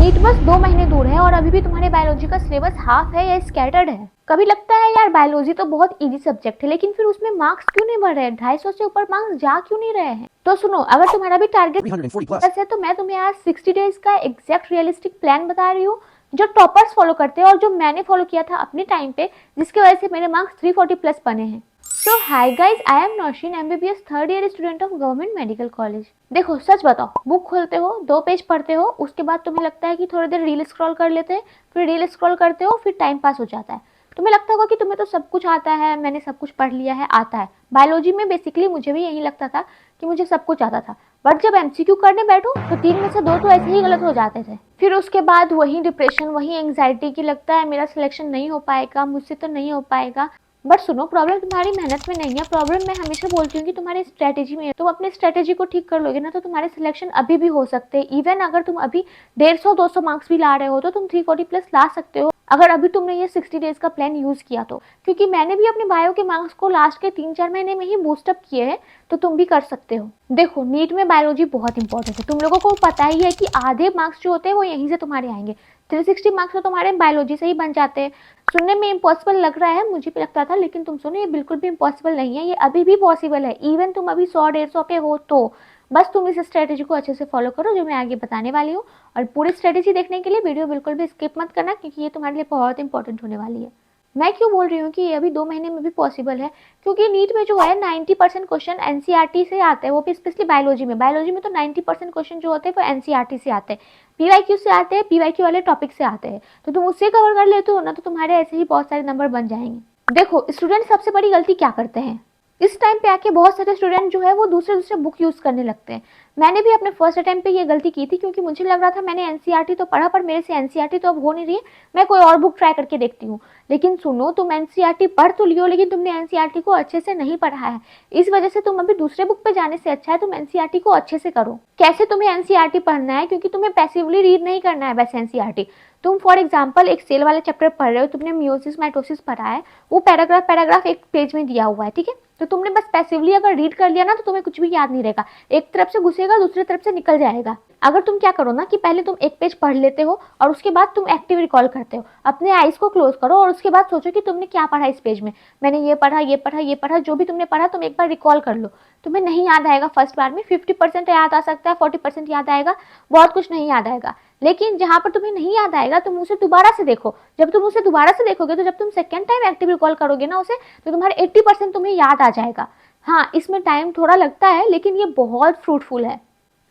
NEET बस 2 महीने दूर है और अभी भी तुम्हारे बायोलॉजी का सिलेबस हाफ है या स्कैटर्ड है। कभी लगता है यार बायोलॉजी तो बहुत इजी सब्जेक्ट है, लेकिन फिर उसमें मार्क्स क्यों नहीं बढ़ रहे हैं, 250 से ऊपर मार्क्स जा क्यों नहीं रहे हैं। तो सुनो, अगर तुम्हारा भी टारगेट 340+ है तो मैं तुम्हें आज 60 डेज का एग्जैक्ट रियलिस्टिक प्लान बता रही हूँ जो टॉपर्स फॉलो करते हैं और जो मैंने फॉलो किया था अपने टाइम पे, जिसकी वजह से मेरे मार्क्स 340+ बने हैं। So hi guys, I am Naushin, MBBS third year student of government medical college. देखो सच बताओ, बुक खोलते हो, 2 पेज पढ़ते हो, उसके बाद तुम्हें लगता है कि थोड़ी देर रील स्क्रॉल कर लेते हैं, फिर रील स्क्रॉल करते हो, फिर टाइम पास हो जाता है। तुम्हें लगता होगा कि तुम्हें तो सब कुछ आता है, मैंने सब कुछ पढ़ लिया है, आता है। बायोलॉजी में बेसिकली मुझे भी यही लगता था कि मुझे सब कुछ आता था, बट जब MCQ करने बैठो तो 3 में से 2 तो ऐसे ही गलत हो जाते थे। फिर उसके बाद वही डिप्रेशन, वही एंग्जाइटी की लगता है मेरा सिलेक्शन नहीं हो पाएगा, मुझसे तो नहीं हो पाएगा। बट सुनो, प्रॉब्लम तुम्हारी मेहनत में नहीं है, प्रॉब्लम मैं हमेशा बोलती हूँ कि तुम्हारी स्ट्रेटेजी में है। तुम अपने स्ट्रेटेजी को ठीक कर लोगे ना तो तुम्हारे सिलेक्शन अभी भी हो सकते हैं। इवन अगर तुम अभी 150-200 मार्क्स भी ला रहे हो तो तुम 340+ ला सकते हो, अगर अभी तुमने ये 60 डेज का प्लान यूज किया तो। क्योंकि मैंने भी अपने बायो के मार्क्स को लास्ट के 3-4 महीने में ही बूस्टअप किए हैं, तो तुम भी कर सकते हो। देखो, नीट में बायोलॉजी बहुत इंपॉर्टेंट है, तुम लोगों को पता ही है कि आधे मार्क्स जो होते हैं वो यहीं से तुम्हारे आएंगे। 360 मार्क्स तो तुम्हारे बायोलॉजी से ही बन जाते हैं। सुनने में इम्पॉसिबल लग रहा है, मुझे भी लगता था, लेकिन तुम सुनो, ये बिल्कुल भी इम्पॉसिबल नहीं है, ये अभी भी पॉसिबल है। इवन तुम अभी 100-150 पे हो तो बस तुम इस स्ट्रेटेजी को अच्छे से फॉलो करो जो मैं आगे बताने वाली हूँ। और पूरी स्ट्रेटेजी देखने के लिए वीडियो बिल्कुल भी स्किप मत करना, क्योंकि ये तुम्हारे लिए बहुत इंपॉर्टेंट होने वाली है। मैं क्यों बोल रही हूँ कि ये अभी 2 महीने में भी पॉसिबल है, क्योंकि नीट में जो है 90% क्वेश्चन एनसीईआरटी से आते हैं, वो भी स्पेशली बायोलॉजी में। बायोलॉजी में तो 90% क्वेश्चन जो होते हैं वो एनसीईआरटी से आते हैं, पीवाईक्यू से आते हैं, पीवाईक्यू वाले टॉपिक से आते हैं। तो तुम उससे कवर कर लेते हो ना तो तुम्हारे ऐसे ही बहुत सारे नंबर बन जाएंगे। देखो, स्टूडेंट सबसे बड़ी गलती क्या करते हैं, इस टाइम पे आके बहुत सारे स्टूडेंट जो है वो दूसरे बुक यूज करने लगते हैं। मैंने भी अपने फर्स्ट अटेम्प्ट पे ये गलती की थी, क्योंकि मुझे लग रहा था मैंने एनसीईआरटी तो पढ़ा पर मेरे से एनसीईआरटी तो अब हो नहीं रही है, मैं कोई और बुक ट्राई करके देखती हूँ। लेकिन सुनो, तुम एनसीईआरटी पढ़ तो लियो, लेकिन तुमने एनसीईआरटी को अच्छे से नहीं पढ़ा है। इस वजह से तुम अभी दूसरे बुक पे जाने से अच्छा है तुम एनसीईआरटी को अच्छे से करो। कैसे तुम्हें एनसीईआरटी पढ़ना है, क्योंकि तुम्हें पैसिवली रीड नहीं करना है बस एनसीईआरटी। तुम फॉर एग्जाम्पल एक सेल वाले चैप्टर पढ़ रहे हो, तुमने मियोसिस माइटोसिस पढ़ा है, वो पैराग्राफ एक पेज में दिया हुआ है, ठीक है। तो तुमने बस पैसिवली अगर रीड कर लिया ना तो तुम्हें कुछ भी याद नहीं रहेगा, एक तरफ से घुसेगा दूसरी तरफ से निकल जाएगा। अगर तुम क्या करो ना कि पहले तुम एक पेज पढ़ लेते हो और उसके बाद तुम एक्टिव रिकॉल करते हो, अपने आईज को क्लोज करो और उसके बाद सोचो कि तुमने क्या पढ़ा इस पेज में। मैंने ये पढ़ा, ये पढ़ा, ये पढ़ा, जो भी तुमने पढ़ा तुम एक बार रिकॉल कर लो। तुम्हें नहीं याद आएगा फर्स्ट बार में, 50% याद आ सकता है, 40% याद आएगा, बहुत कुछ नहीं याद आएगा। लेकिन जहां पर तुम्हें नहीं याद आएगा तुम उसे दोबारा से देखो। जब तुम उसे दोबारा से देखोगे तो जब तुम सेकेंड टाइम एक्टिव रिकॉल करोगे ना उसे, तो तुम्हारे 80% तुम्हें याद आ जाएगा। हाँ, इसमें टाइम थोड़ा लगता है, लेकिन ये बहुत फ्रूटफुल है,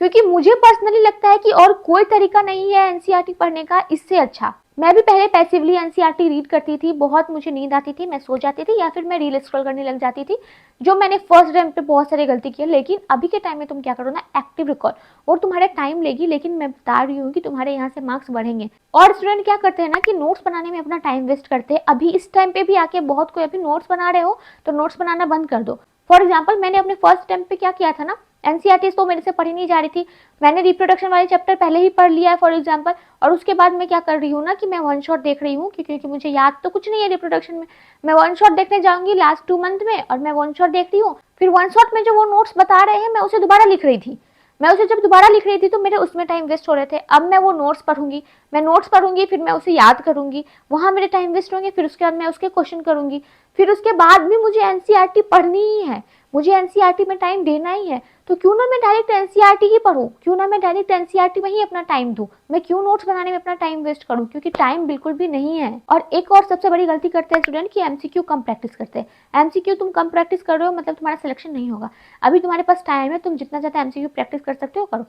क्योंकि मुझे पर्सनली लगता है कि और कोई तरीका नहीं है एनसीईआरटी पढ़ने का इससे अच्छा। मैं भी पहले पैसिवली एनसीईआरटी रीड करती थी, बहुत मुझे नींद आती थी, मैं सो जाती थी या फिर मैं रील स्क्रॉल करने लग जाती थी, जो मैंने फर्स्ट टाइम पे बहुत सारी गलती की है। लेकिन अभी के टाइम में तुम क्या करो ना, एक्टिव रिकॉल, और तुम्हारे टाइम लेगी, लेकिन मैं बता रही हूँ कि तुम्हारे यहाँ से मार्क्स बढ़ेंगे। और स्टूडेंट क्या करते हैं ना कि नोट्स बनाने में अपना टाइम वेस्ट करते हैं। अभी इस टाइम पे भी आके बहुत कोई अभी नोट्स बना रहे हो तो नोट्स बनाना बंद कर दो। फॉर एग्जाम्पल, मैंने अपने फर्स्ट अटेम्प्ट पे क्या किया था ना, एनसीईआरटी तो मेरे से पढ़ी नहीं जा रही थी, मैंने रिप्रोडक्शन वाले चैप्टर पहले ही पढ़ लिया है फॉर एग्जाम्पल, और उसके बाद मैं क्या कर रही हूँ ना कि मैं वन शॉट देख रही हूँ, क्योंकि मुझे याद तो कुछ नहीं है रिप्रोडक्शन में। मैं वन शॉट देखने जाऊंगी लास्ट 2 मंथ में, और मैं वन शॉट देखती हूँ, फिर वन शॉट में जो वो नोट्स बता रहे हैं मैं उसे दोबारा लिख रही थी। मैं उसे जब दोबारा लिख रही थी तो मेरे उसमें टाइम वेस्ट हो रहे थे। अब मैं वो नोट्स पढ़ूंगी, मैं नोट्स पढ़ूंगी, फिर मैं उसे याद करूंगी, वहां मेरे टाइम वेस्ट होंगे, फिर उसके बाद मैं उसके क्वेश्चन करूंगी, फिर उसके बाद भी मुझे एनसीईआरटी पढ़नी ही है, मुझे एनसीईआरटी में टाइम देना ही है। तो क्यों ना मैं डायरेक्ट एनसीईआरटी ही पढूं, क्यों ना मैं डायरेक्ट एनसीईआरटी में ही अपना टाइम दूं, मैं क्यों नोट्स बनाने में अपना टाइम वेस्ट करूं, क्योंकि टाइम बिल्कुल भी नहीं है। और एक और सबसे बड़ी गलती करते हैं स्टूडेंट कि एमसीक्यू कम प्रैक्टिस करते हैं। एमसीक्यू तुम कम प्रैक्टिस कर रहे हो मतलब तुम्हारा सिलेक्शन नहीं होगा। अभी तुम्हारे पास टाइम है, तुम जितना ज्यादा एमसीक्यू प्रैक्टिस कर सकते हो करो।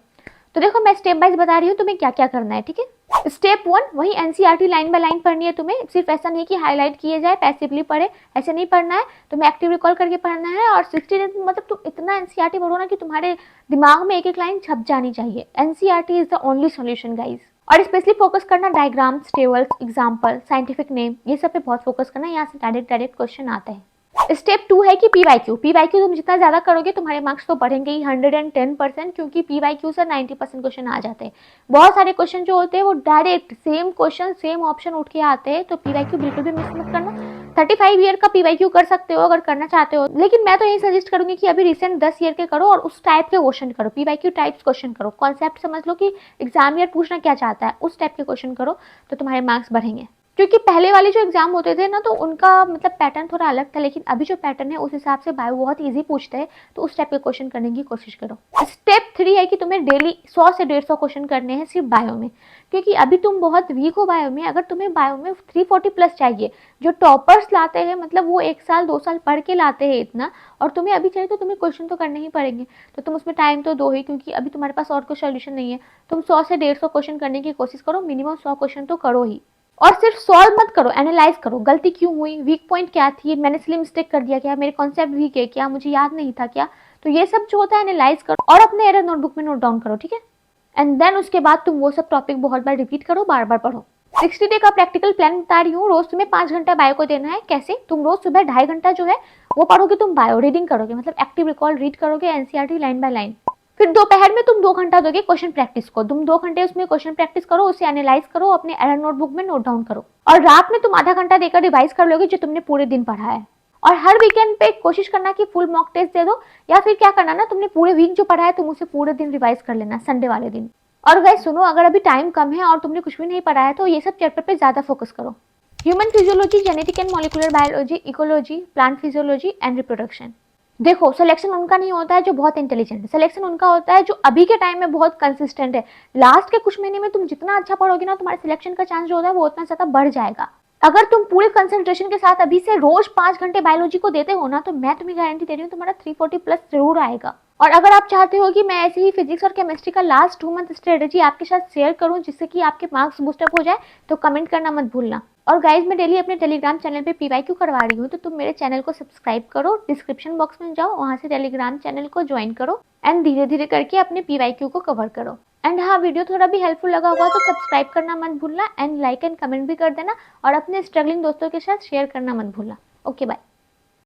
तो देखो, मैं स्टेप वाइज बता रही हूँ तुम्हें क्या क्या करना है, ठीक है। स्टेप 1, वही एनसीईआरटी लाइन बाय लाइन पढ़नी है तुम्हें। सिर्फ ऐसा नहीं कि हाईलाइट किए जाए, पैसिवली पढ़े, ऐसे नहीं पढ़ना है, तुम्हें एक्टिव रिकॉल करके पढ़ना है। और 60 डेज मतलब तुम इतना एनसीईआरटी पढ़ो ना कि तुम्हारे दिमाग में एक एक लाइन छप जानी चाहिए। NCERT is the only solution guys. और स्पेशली फोकस करना diagrams, tables, example, scientific name, ये सब पे बहुत फोकस करना, यहाँ से डायरेक्ट क्वेश्चन आते हैं। स्टेप 2 है कि पीवाईक्यू तुम जितना ज्यादा करोगे तुम्हारे मार्क्स तो बढ़ेंगे ही 110%, क्योंकि पीवाईक्यू से 90% क्वेश्चन आ जाते हैं। बहुत सारे क्वेश्चन जो होते हैं वो direct same question same option उठ के आते हैं, तो पीवाईक्यू बिल्कुल भी मिस मत करना, 35 ईयर का पीवाईक्यू कर सकते हो अगर करना चाहते हो, लेकिन मैं तो यही सजेस्ट करूंगी कि अभी रिसेंट 10 ईयर के करो और उस टाइप के क्वेश्चन करो, पीवाईक्यू टाइप्स क्वेश्चन करो, कॉन्सेप्ट समझ लो कि एग्जामिनर पूछना क्या चाहता है, उस टाइप के क्वेश्चन करो तो तुम्हारे मार्क्स बढ़ेंगे। क्योंकि पहले वाले जो एग्जाम होते थे ना तो उनका मतलब पैटर्न थोड़ा अलग था, लेकिन अभी जो पैटर्न है उस हिसाब से बायो बहुत इजी पूछते हैं, तो उस टाइप के क्वेश्चन करने की कोशिश करो। स्टेप 3 है कि तुम्हें डेली 100 से 150 क्वेश्चन करने हैं सिर्फ बायो में, क्योंकि अभी तुम बहुत वीक हो बायो में। अगर तुम्हें बायो में 340 प्लस चाहिए, जो टॉपर्स लाते हैं मतलब वो 1 साल 2 साल पढ़ के लाते हैं इतना, और तुम्हें अभी चाहिए तो तुम्हें क्वेश्चन तो करने ही पड़ेंगे, तो तुम उसमें टाइम तो दो ही, क्योंकि अभी तुम्हारे पास और कोई सोल्यूशन नहीं है। तुम 100 से 150 क्वेश्चन करने की कोशिश करो, मिनिमम 100 क्वेश्चन तो करो ही। और सिर्फ सॉल्व मत करो, एनालाइज करो, गलती क्यों हुई, वीक पॉइंट क्या थी, मैंने सिली मिस्टेक कर दिया क्या, मेरे कॉन्सेप्ट वीक है क्या, मुझे याद नहीं था क्या, तो ये सब जो होता है एनालाइज करो और अपने एरर नोटबुक में नोट डाउन करो, ठीक है। एंड देन उसके बाद तुम वो सब टॉपिक बहुत बार रिपीट करो, बार बार पढ़ो। 60 डे का प्रैक्टिकल प्लान बता रही हूँ। रोज तुम्हें 5 घंटा बायो को देना है। कैसे? तुम रोज सुबह 2.5 घंटा जो है वो पढ़ोगे, तुम बायो रीडिंग करोगे, मतलब एक्टिव रिकॉल रीड करोगे एनसीईआरटी लाइन बाय लाइन। फिर दोपहर में तुम 2 घंटा दोगे क्वेश्चन प्रैक्टिस को, तुम 2 घंटे उसमें क्वेश्चन प्रैक्टिस करो, उसे एनालाइज करो, अपने एरर नोटबुक में नोट डाउन करो। और रात में तुम आधा घंटा देकर रिवाइज कर लोगे जो तुमने पूरे दिन पढ़ा है। और हर वीकेंड पे कोशिश करना कि फुल मॉक टेस्ट दे दो, या फिर क्या करना ना, तुमने पूरे वीक जो पढ़ा है तुम उसे पूरे दिन रिवाइज कर लेना संडे वाले दिन। और गाइस सुनो, अगर अभी टाइम कम है और तुमने कुछ भी नहीं पढ़ा है तो ये सब चैप्टर पे ज्यादा फोकस करो। Human physiology, genetic and molecular biology, ecology, plant physiology and reproduction. देखो, सिलेक्शन उनका नहीं होता है जो बहुत इंटेलिजेंट है, सिलेक्शन उनका होता है जो अभी के टाइम में बहुत कंसिस्टेंट है। लास्ट के कुछ महीने में तुम जितना अच्छा पढ़ोगे ना, तुम्हारे सिलेक्शन का चांस जो होता है वो उतना ज्यादा बढ़ जाएगा। अगर तुम पूरे कंसंट्रेशन के साथ अभी से रोज 5 घंटे बायोलॉजी को देते हो ना, तो मैं तुम्हें गारंटी दे रही हूँ तुम्हारा 340 प्लस जरूर आएगा। और अगर आप चाहते हो कि मैं ऐसे ही फिजिक्स और केमिस्ट्री का लास्ट 2 मंथ स्ट्रेटेजी आपके साथ शेयर करूं जिससे कि आपके मार्क्स बूस्टअप हो जाए, तो कमेंट करना मत भूलना। और गाइज, मैं डेली अपने टेलीग्राम चैनल पे पीवाईक्यू करवा रही हूँ, तो तुम मेरे चैनल को सब्सक्राइब करो, डिस्क्रिप्शन बॉक्स में जाओ, वहां से टेलीग्राम चैनल को ज्वाइन करो एंड धीरे धीरे करके अपने पीवाईक्यू को कवर करो। एंड हाँ, वीडियो थोड़ा भी हेल्पफुल लगा होगा तो सब्सक्राइब करना मत भूलना एंड लाइक एंड कमेंट भी कर देना, और अपने स्ट्रगलिंग दोस्तों के साथ शेयर करना मत भूलना। Okay, bye.